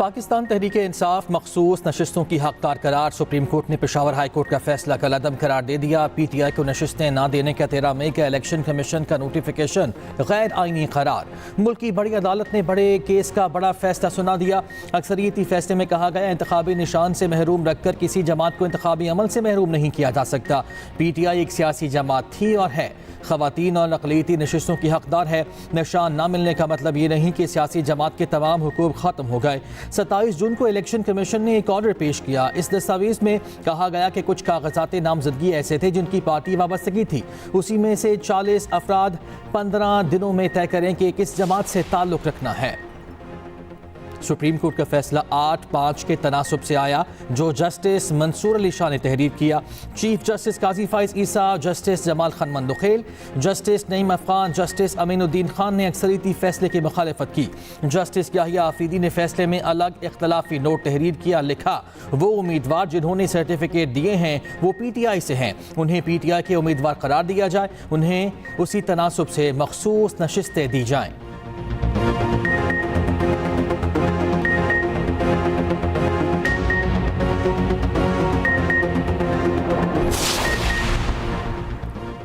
पाकिस्तान तहरीक इंसाफ मखसूस नशिस्तों की हकदार करार। सुप्रीम कोर्ट ने पेशावर हाई कोर्ट का फैसला कलअदम करार दे दिया। PTI को नशिस्तें न देने का 13 मई का इलेक्शन कमीशन का नोटिफिकेशन गैर आईनी करार। मुल्क की बड़ी अदालत ने बड़े केस का बड़ा फैसला सुना दिया। अक्सरियती फैसले में कहा गया इंतखाबी निशान से महरूम रखकर किसी जमात को इंतखाबी अमल से महरूम नहीं किया जा सकता। PTI एक सियासी जमात थी और है, खवातीन और अक़लियती नशिस्तों की हकदार है। निशान न मिलने का मतलब ये नहीं कि सियासी जमात के तमाम हुकूक ख़त्म हो गए। 27 जून को इलेक्शन कमीशन ने एक ऑर्डर पेश किया। इस दस्तावेज में कहा गया कि कुछ कागजात नामजदगी ऐसे थे जिनकी पार्टी वाबस्तगी थी। उसी में से 40 अफराद 15 दिनों में तय करें कि किस जमात से ताल्लुक़ रखना है। सुप्रीम कोर्ट का फैसला 8-5 के तनासुब से आया जो जस्टिस मंसूर अली शाह ने तहरीर किया। Chief justice Qazi Faez Isa, justice Jamal Khan Mandokhail, justice Naeem Afghan, justice Aminuddin Khan ने अक्सरियती फैसले की मुखालफत की। जस्टिस याहिया आफरीदी ने फैसले में अलग इख्तलाफी नोट तहरीर किया। लिखा, वो उम्मीदवार जिन्होंने सर्टिफिकेट दिए हैं वो PTI से हैं, उन्हें PTI के उम्मीदवार करार दिया जाए, उन्हें उसी तनासुब से मखसूस नशिस्तें दी जाएँ।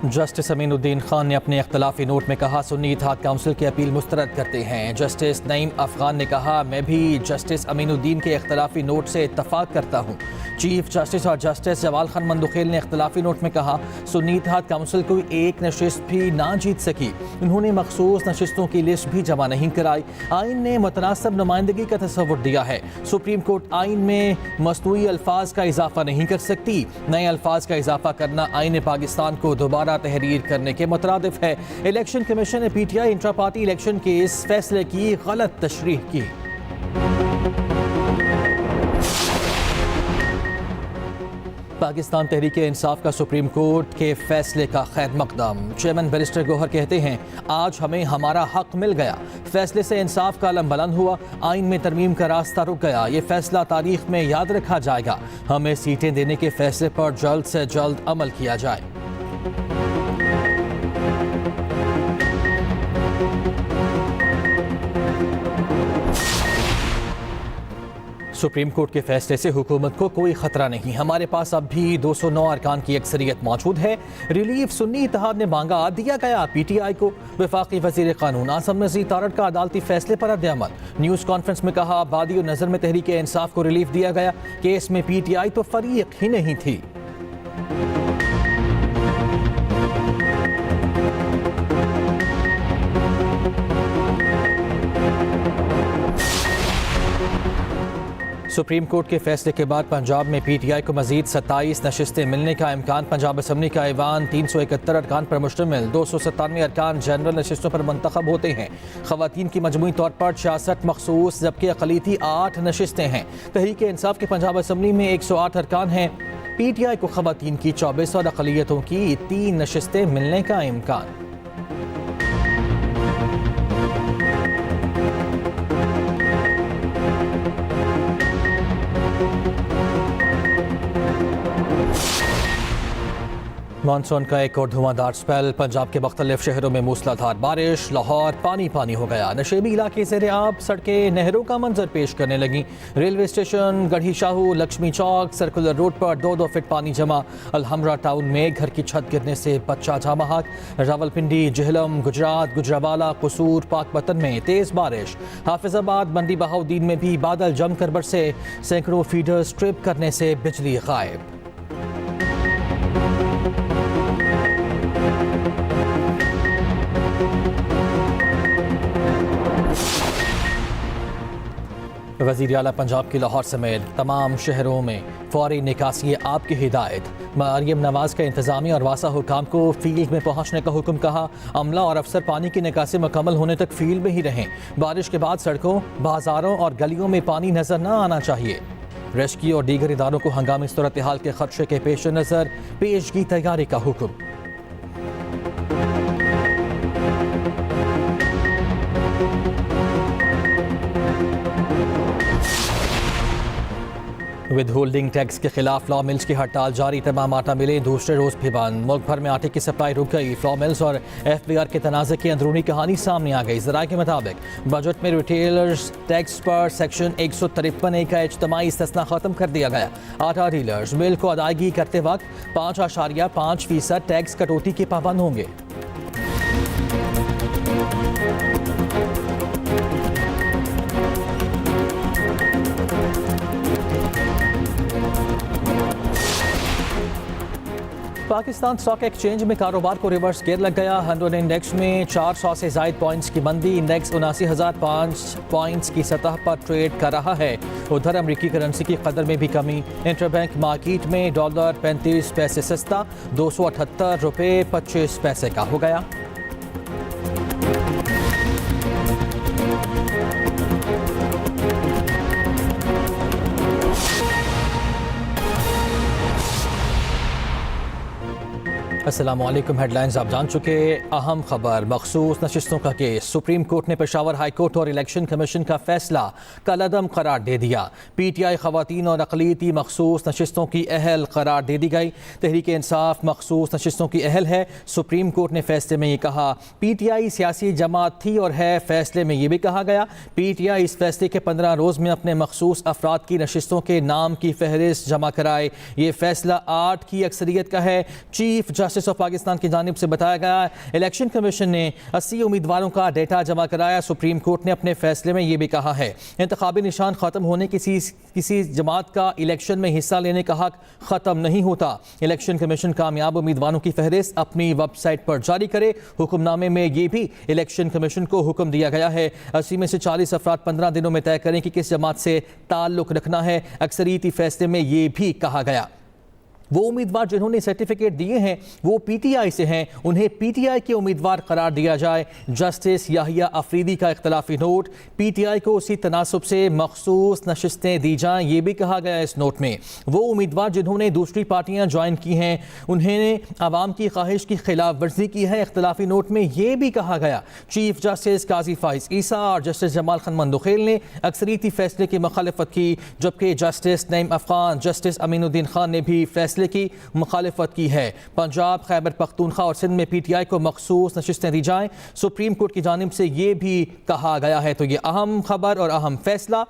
जस्टिस अमीनुद्दीन खान ने अपने इख्तलाफी नोट में कहा, सुन्नी इत्तेहाद काउंसिल की अपील मुस्तरद करते हैं। जस्टिस नईम अफगान ने कहा, मैं भी जस्टिस अमीनुद्दीन के इख्तलाफी नोट से इत्तफाक करता हूँ। चीफ जस्टिस और जस्टिस जमाल खान मंदुखेल ने इख्तलाफी नोट में कहा, सुन्नी इत्तेहाद काउंसिल कोई एक नशिस्त भी ना जीत सकी, उन्होंने मखसूस नशिस्तों की लिस्ट भी जमा नहीं कराई। आइन ने मुतनासिब नुमाइंदगी का तसव्वुर दिया है। सुप्रीम कोर्ट आइन में मसनूई अल्फाज का इजाफा नहीं कर सकती। नए अल्फाज का इजाफा करना आइन पाकिस्तान को दोबारा तहरीर करने के मुतरादिफ है। इलेक्शन कमीशन ने PTI इंट्रा पार्टी इलेक्शन के इस फैसले की गलत तशरीह की। पाकिस्तान तहरीक इंसाफ का सुप्रीम कोर्ट के फैसले का खैर मकदम। चेयरमैन बैरिस्टर गौहर कहते हैं, आज हमें हमारा हक मिल गया। फैसले से इंसाफ का अलम बुलंद हुआ, आइन में तरमीम का रास्ता रुक गया। ये फैसला तारीख में याद रखा जाएगा। हमें सीटें देने के फैसले पर जल्द से जल्द अमल किया जाए। सुप्रीम कोर्ट के फैसले से हुकूमत को कोई खतरा नहीं। हमारे पास अब भी 209 अरकान की अक्सरियत मौजूद है। रिलीफ सुन्नी इत्तेहाद ने मांगा, दिया गया PTI को। वफाकी वजीर कानून आसम नज़ीर तारड़ का अदालती फैसले पर रद्द-ए-अमल। न्यूज़ कॉन्फ्रेंस में कहा, बादी और नज़र में तहरीक इंसाफ को रिलीफ दिया गया। केस में PTI तो फरीक ही नहीं थी। सुप्रीम कोर्ट के फैसले के बाद पंजाब में PTI को मजीद 27 नशिस्तें मिलने का इम्कान। पंजाब असम्बली का ऐवान 371 अरकान पर मुश्तमिल 297 अरकान जनरल नशिस्तों पर मुंतखब होते हैं। खवातीन की मजमूई तौर पर 66 मखसूस जबकि अक़लियती 8 नशिस्तें हैं। तहरीक इंसाफ के पंजाब असम्बली में 108 अरकान हैं। PTI को खवातीन की 24 और अक़लियतों की 3 नशिस्तें मिलने का इम्कान। मानसून का एक और धुआंधार स्पेल। पंजाब के मुख्तलिफ शहरों में मूसलाधार बारिश। लाहौर पानी पानी हो गया। नशेबी इलाके ज़ेरे आब, सड़कें नहरों का मंजर पेश करने लगी। रेलवे स्टेशन, गढ़ी शाहू, लक्ष्मी चौक, सर्कुलर रोड पर 2-2 फीट पानी जमा। अलहमरा टाउन में घर की छत गिरने से बच्चा जाँ बहक। रावलपिंडी, जेहलम, गुजरात, गुजरावाला, कसूर, पाकपतन में तेज़ बारिश। हाफिजाबाद, मंडी बहाउद्दीन में भी बादल जमकर बरसे। सैकड़ों फीडर्स ट्रिप करने से बिजली गायब। वज़ीर आला पंजाब की लाहौर समेत तमाम शहरों में फौरी निकासी आब की हिदायत। मरियम नवाज़ का इंतज़ामी और वासा हुकाम को फील्ड में पहुँचने का हुक्म। कहा, अमला और अफसर पानी की निकासी मुकम्मल होने तक फील्ड में ही रहें। बारिश के बाद सड़कों, बाजारों और गलियों में पानी नजर न आना चाहिए। रेस्क्यू और दीगर इदारों को हंगामी सूरत हाल के खदशे के पेश नज़र पेशगी तैयारी का हुक्म। विद होल्डिंग टैक्स के खिलाफ फ्लॉ मिल्स की हड़ताल जारी, तमाम आटा मिलें दूसरे रोज भी बंद। मुल्क भर में आटे की सप्लाई रुक गई। फ्लॉ मिल्स और FBR के तनाज़े की अंदरूनी कहानी सामने आ गई। ज़राए के मुताबिक बजट में रिटेलर्स टैक्स पर सेक्शन 153A का इज्तमाही इस्तिस्ना खत्म कर दिया गया। आटा डीलर्स बिल को अदायगी करते वक्त 5.5% टैक्स कटौती के पाबंद होंगे। पाकिस्तान स्टॉक एक्सचेंज में कारोबार को रिवर्स गियर लग गया। 100 इंडेक्स में 400 से ज़ायद पॉइंट्स की मंदी। इंडेक्स 79,005 पॉइंट्स की सतह पर ट्रेड कर रहा है। उधर अमरीकी करेंसी की कदर में भी कमी। इंटरबैंक मार्केट में डॉलर 35 पैसे सस्ता 278 रुपये 25 पैसे का हो गया। अस्सलामुअलैकुम। हेडलाइंस आप जान चुके। अहम खबर, मखसूस नशिस्तों का केस। सुप्रीम कोर्ट ने पेशावर हाई कोर्ट और इलेक्शन कमीशन का फैसला कलअदम करार दे दिया। PTI खवातीन और अक़लियती मखसूस नशिस्तों की अहल करार दे दी गई। तहरीक इंसाफ मखसूस नशिस्तों की अहल है। सुप्रीम कोर्ट ने फैसले में ये कहा PTI सियासी जमात थी और है। फैसले में ये भी कहा गया PTI इस फैसले के 15 रोज़ में अपने मखसूस अफराद की नशिस्तों के नाम की फहरिस्त जमा कराए। ये फैसला 8 की अक्सरियत का है। चीफ जस्टिस ऑफ पाकिस्तान की जानिब से बताया गया। इलेक्शन कमीशन ने 80 उम्मीदवारों का डेटा जमा कराया। सुप्रीम कोर्ट ने अपने फैसले में ये भी कहा है इंतखाबी निशान खत्म होने किसी जमात का इलेक्शन में हिस्सा लेने का हक खत्म नहीं होता। इलेक्शन कमीशन कामयाब उम्मीदवारों की फहरिस्त अपनी वेबसाइट पर जारी करे। हुक्मनामे में ये भी इलेक्शन कमीशन को हुक्म दिया गया है 80 में से 40 अफराद 15 दिनों में तय करें कि किस जमात से ताल्लुक रखना है। अक्सरियती फैसले में ये भी कहा गया वो उम्मीदवार जिन्होंने सर्टिफिकेट दिए हैं वो PTI से हैं, उन्हें PTI के उम्मीदवार करार दिया जाए। जस्टिस याहिया अफरीदी का इख्तलाफी नोट। PTI को उसी तनासब से मखसूस नशिस्तें दी जाएं, ये भी कहा गया इस नोट में। वो उम्मीदवार जिन्होंने दूसरी पार्टियां ज्वाइन की हैं उन्होंने आवाम की ख्वाहिश की खिलाफ वर्जी की है। इख्तलाफी नोट में ये भी कहा गया चीफ जस्टिस काजी फाइज ईसा और जस्टिस जमाल खान मंदुखेल ने अक्सरियती फैसले की मुखालफत की, जबकि जस्टिस नईम अफगान, जस्टिस अमीनुद्दीन खान ने भी फैसले की मुखालिफत की है। पंजाब, खैबर पख्तूनख्वा और सिंध में PTI को मखसूस नशिस्तें दी जाएं, सुप्रीम कोर्ट की जानिब से ये भी कहा गया है। तो ये अहम खबर और अहम फैसला,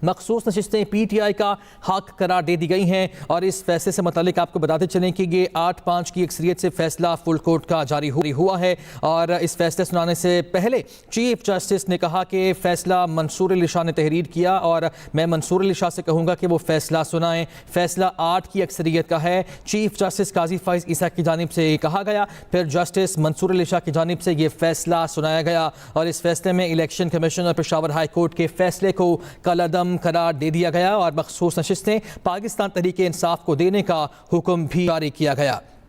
मखसूस नशिस्तें PTI का हक करार दे दी गई हैं। और इस फैसले से मुतालिक आपको बताते चलें कि ये 8-5 की अक्सरियत से फैसला फुल कोर्ट का जारी हुआ है। और इस फैसले सुनाने से पहले चीफ जस्टिस ने कहा कि फैसला मंसूर अली शाह ने तहरीर किया और मैं मंसूर अली शाह से कहूँगा कि वो फैसला सुनाएं। फैसला 8 की अक्सरियत का है। चीफ जस्टिस काजी फाइज ईसा की जानिब से कहा गया, फिर जस्टिस मंसूर अली शाह की जानिब से ये फैसला सुनाया गया। और इस फैसले में इलेक्शन कमीशन और पेशावर हाई कोर्ट के फैसले को कलअदम करार दे दिया गया और मखसूस नशिस्तें पाकिस्तान तहरीक इंसाफ को देने का हुक्म भी जारी किया गया।